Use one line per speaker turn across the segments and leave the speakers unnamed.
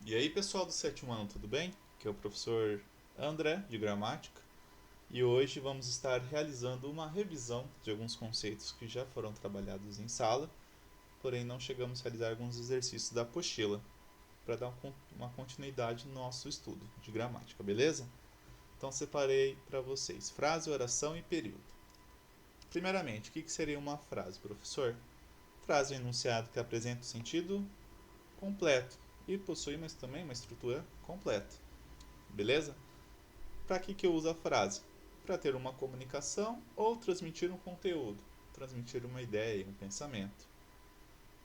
E aí, pessoal do sétimo ano, tudo bem? Aqui é o professor André, de Gramática, e hoje vamos estar realizando uma revisão de alguns conceitos que já foram trabalhados em sala, porém não chegamos a realizar alguns exercícios da apostila, para dar uma continuidade no nosso estudo de gramática, beleza? Então separei para vocês frase, oração e período. Primeiramente, o que seria uma frase, professor? Frase é um enunciado que apresenta o sentido completo e possui mas também uma estrutura completa. Beleza? Para que eu uso a frase? Para ter uma comunicação ou transmitir um conteúdo, transmitir uma ideia, um pensamento.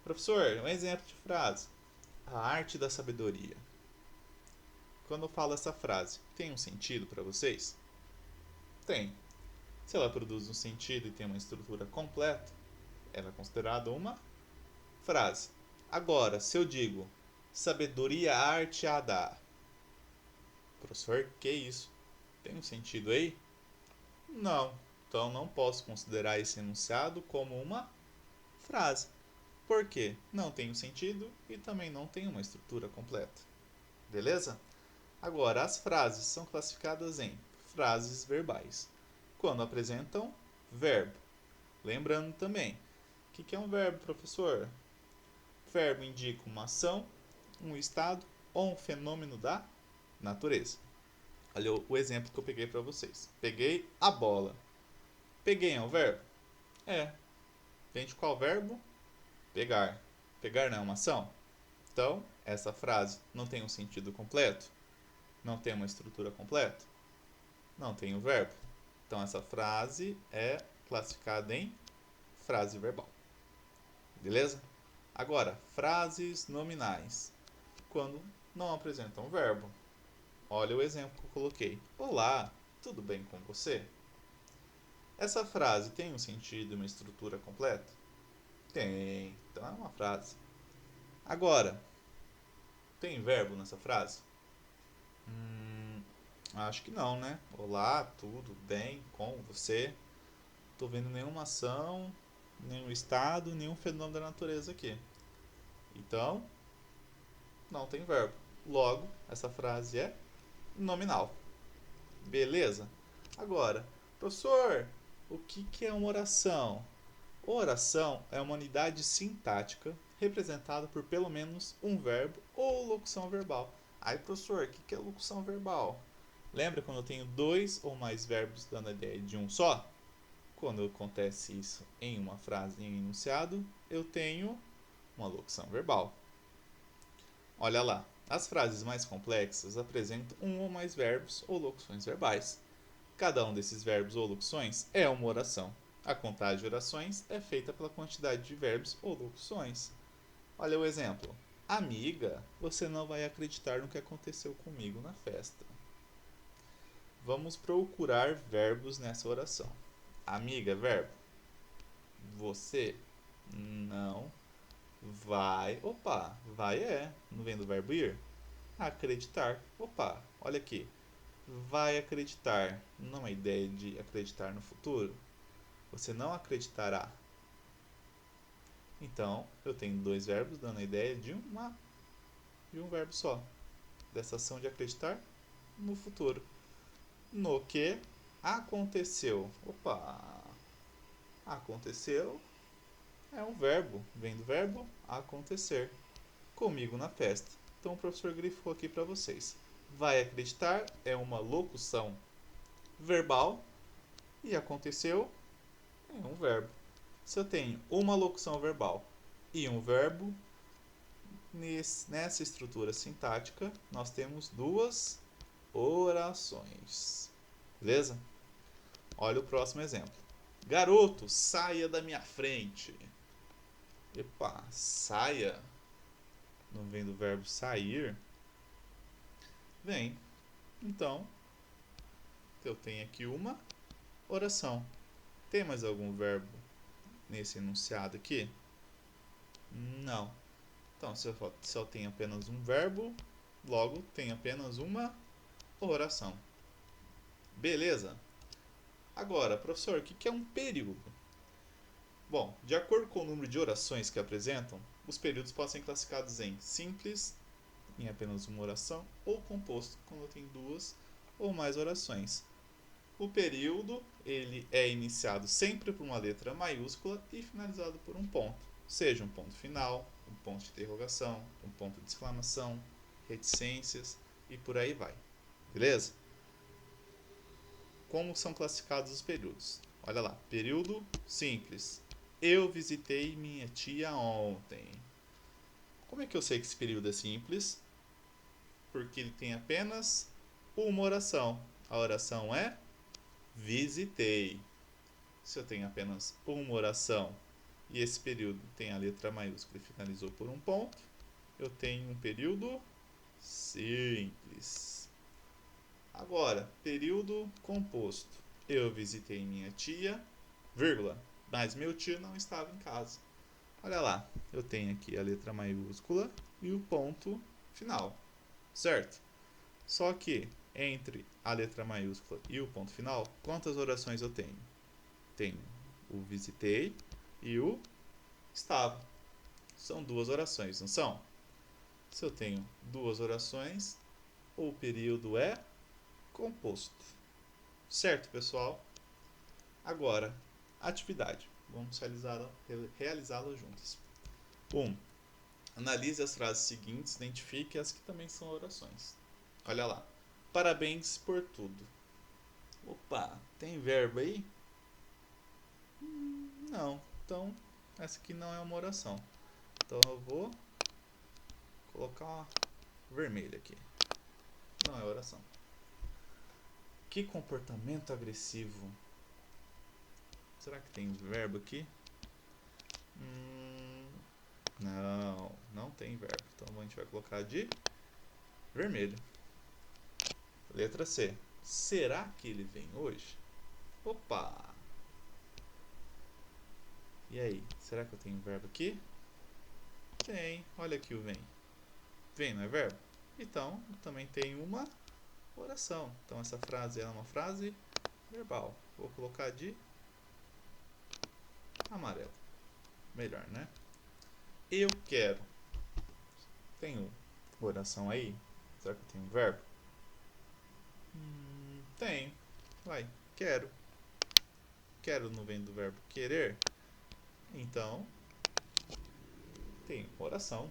Professor, um exemplo de frase: a arte da sabedoria. Quando eu falo essa frase, tem um sentido para vocês? Tem. Se ela produz um sentido e tem uma estrutura completa, ela é considerada uma frase. Agora, se eu digo sabedoria, arte a dar, professor, que isso? Tem um sentido aí? Não. Então não posso considerar esse enunciado como uma frase. Por quê? Não tem um sentido e também não tem uma estrutura completa. Beleza? Agora, as frases são classificadas em frases verbais, quando apresentam verbo. Lembrando também, o que é um verbo, professor? Verbo indica uma ação, um estado ou um fenômeno da natureza. Olha o exemplo que eu peguei para vocês. Peguei a bola. Peguei é um verbo? É. Vem de qual verbo? Pegar. Pegar não é uma ação? Então, essa frase não tem um sentido completo? Não tem uma estrutura completa? Não tem o verbo? Então, essa frase é classificada em frase verbal. Beleza? Agora, frases nominais. Quando não apresentam verbo. Olha o exemplo que eu coloquei. Olá, tudo bem com você? Essa frase tem um sentido e uma estrutura completa? Tem. Então é uma frase. Agora, tem verbo nessa frase? Acho que não, né? Olá, tudo bem com você? Tô vendo nenhuma ação, nenhum estado, nenhum fenômeno da natureza aqui. Então, não tem verbo. Logo, essa frase é nominal. Beleza? Agora, professor, o que é uma oração? Oração é uma unidade sintática representada por pelo menos um verbo ou locução verbal. Aí, professor, o que é locução verbal? Lembra quando eu tenho dois ou mais verbos dando a ideia de um só? Quando acontece isso em uma frase, em um enunciado, eu tenho uma locução verbal. Olha lá, as frases mais complexas apresentam um ou mais verbos ou locuções verbais. Cada um desses verbos ou locuções é uma oração. A contagem de orações é feita pela quantidade de verbos ou locuções. Olha o exemplo. Amiga, você não vai acreditar no que aconteceu comigo na festa. Vamos procurar verbos nessa oração. Amiga, verbo. Você não vai. Opa, vai é. Não vem do verbo ir? Acreditar. Opa, olha aqui. Vai acreditar. Não é uma ideia de acreditar no futuro? Você não acreditará. Então, eu tenho dois verbos dando a ideia de um verbo só. Dessa ação de acreditar no futuro. No que aconteceu. Opa! Aconteceu é um verbo. Vem do verbo acontecer. Comigo na festa. Então o professor grifou aqui para vocês. Vai acreditar é uma locução verbal e aconteceu é um verbo. Se eu tenho uma locução verbal e um verbo, nessa estrutura sintática nós temos duas orações. Beleza? Olha o próximo exemplo. Garoto, saia da minha frente. Epa, saia. Não vem do verbo sair? Vem. Então, eu tenho aqui uma oração. Tem mais algum verbo nesse enunciado aqui? Não. Então, se eu só tenho apenas um verbo, logo tem apenas uma oração. Beleza? Agora, professor, o que é um período? Bom, de acordo com o número de orações que apresentam, os períodos podem ser classificados em simples, em apenas uma oração, ou composto, quando tem duas ou mais orações. O período ele é iniciado sempre por uma letra maiúscula e finalizado por um ponto, seja um ponto final, um ponto de interrogação, um ponto de exclamação, reticências e por aí vai. Beleza? Como são classificados os períodos? Olha lá, período simples. Eu visitei minha tia ontem. Como é que eu sei que esse período é simples? Porque ele tem apenas uma oração. A oração é visitei. Se eu tenho apenas uma oração e esse período tem a letra maiúscula e finalizou por um ponto, eu tenho um período simples. Agora, período composto. Eu visitei minha tia, vírgula, mas meu tio não estava em casa. Olha lá, eu tenho aqui a letra maiúscula e o ponto final, certo? Só que entre a letra maiúscula e o ponto final, quantas orações eu tenho? Tenho o visitei e o estava. São duas orações, não são? Se eu tenho duas orações, o período é composto. Certo, pessoal? Agora, atividade. Vamos realizá-la juntas. 1. Analise as frases seguintes, identifique as que também são orações. Olha lá. Parabéns por tudo. Opa, tem verbo aí? Não. Então, essa aqui não é uma oração. Então eu vou colocar uma vermelha aqui. Não é oração. Que comportamento agressivo. Será que tem verbo aqui? Não, não tem verbo. Então a gente vai colocar de vermelho. Letra C. Será que ele vem hoje? Opa! E aí, será que eu tenho verbo aqui? Tem, olha aqui o vem. Vem, não é verbo? Então, eu também tenho uma oração. Então essa frase é uma frase verbal. Vou colocar de amarelo. Melhor, né? Eu quero. Tenho oração aí? Será que eu tenho verbo? Tenho. Vai, quero. Quero não vem do verbo querer? Então, tem oração.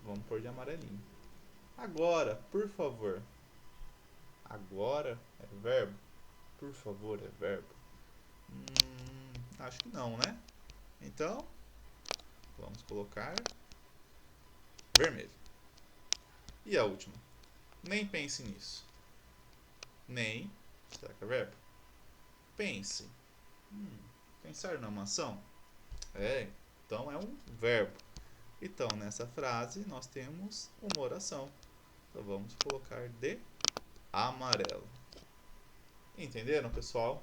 Vamos pôr de amarelinho. Agora, por favor. Agora é verbo? Por favor é verbo? Acho que não, né? Então, vamos colocar vermelho. E a última. Nem pense nisso. Nem, será que é verbo? Pense. Pensar numa ação? É, então é um verbo. Então, nessa frase, nós temos uma oração. Então, vamos colocar de amarelo. Entenderam, pessoal?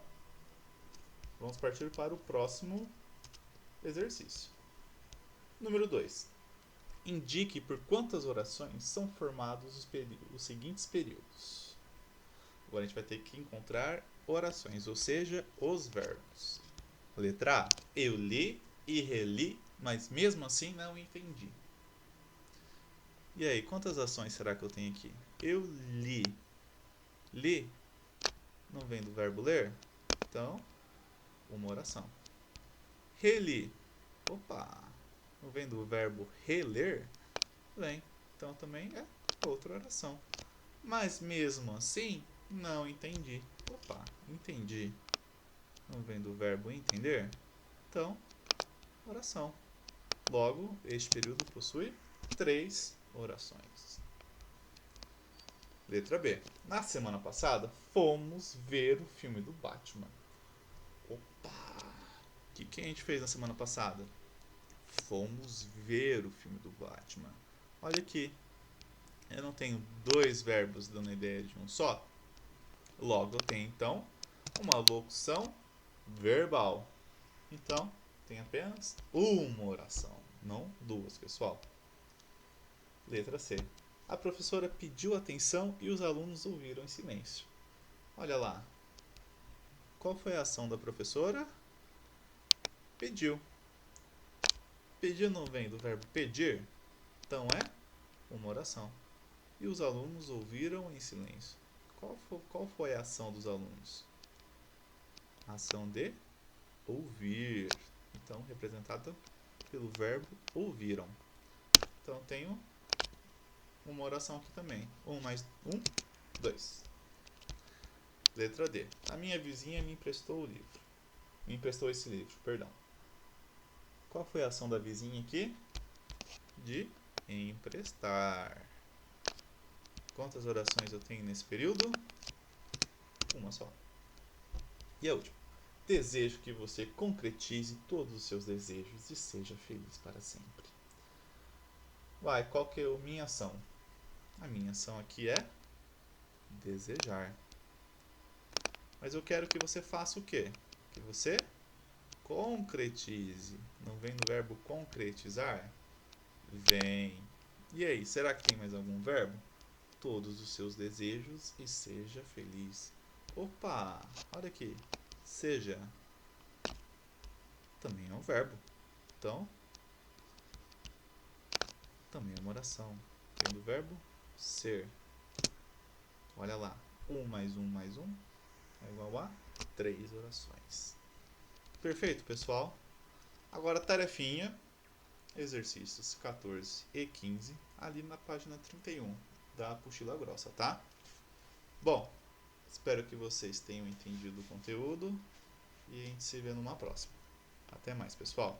Vamos partir para o próximo exercício. Número 2. Indique por quantas orações são formados os seguintes períodos. Agora a gente vai ter que encontrar orações, ou seja, os verbos. Letra A. Eu li e reli, mas mesmo assim não entendi. E aí, quantas ações será que eu tenho aqui? Eu li. Li não vem do verbo ler? Então, uma oração. Reli. Opa! Não vem do verbo reler? Vem. Então também é outra oração. Mas mesmo assim, não entendi. Opa, entendi. Não vem do verbo entender? Então, oração. Logo, este período possui 3 orações. Letra B. Na semana passada, fomos ver o filme do Batman. Opa! O que a gente fez na semana passada? Fomos ver o filme do Batman. Olha aqui. Eu não tenho 2 verbos dando a ideia de um só. Logo, eu tenho, então, uma locução verbal. Então, tem apenas uma oração, não 2, pessoal. Letra C. A professora pediu atenção e os alunos ouviram em silêncio. Olha lá. Qual foi a ação da professora? Pediu. Pediu não vem do verbo pedir? Então é uma oração. e os alunos ouviram em silêncio. Qual foi a ação dos alunos? A ação de ouvir. Então, representada pelo verbo ouviram. Então, tenho uma oração aqui também. 1 mais 1, 2. Letra D. A minha vizinha me emprestou o livro. Me emprestou esse livro, perdão. Qual foi a ação da vizinha aqui? De emprestar. Quantas orações eu tenho nesse período? Uma só. E a última. Desejo que você concretize todos os seus desejos e seja feliz para sempre. Qual que é a minha ação? A minha ação aqui é desejar. Mas eu quero que você faça o quê? Que você concretize. Não vem do verbo concretizar? Vem. E aí, será que tem mais algum verbo? Todos os seus desejos e seja feliz. Opa, olha aqui. Seja também é um verbo. Então, também é uma oração. Tem o verbo ser. Olha lá. 1 mais 1 mais 1 é igual a 3 orações. Perfeito, pessoal? Agora, tarefinha. Exercícios 14 e 15, ali na página 31 da apostila grossa, tá? Bom, espero que vocês tenham entendido o conteúdo e a gente se vê numa próxima. Até mais, pessoal!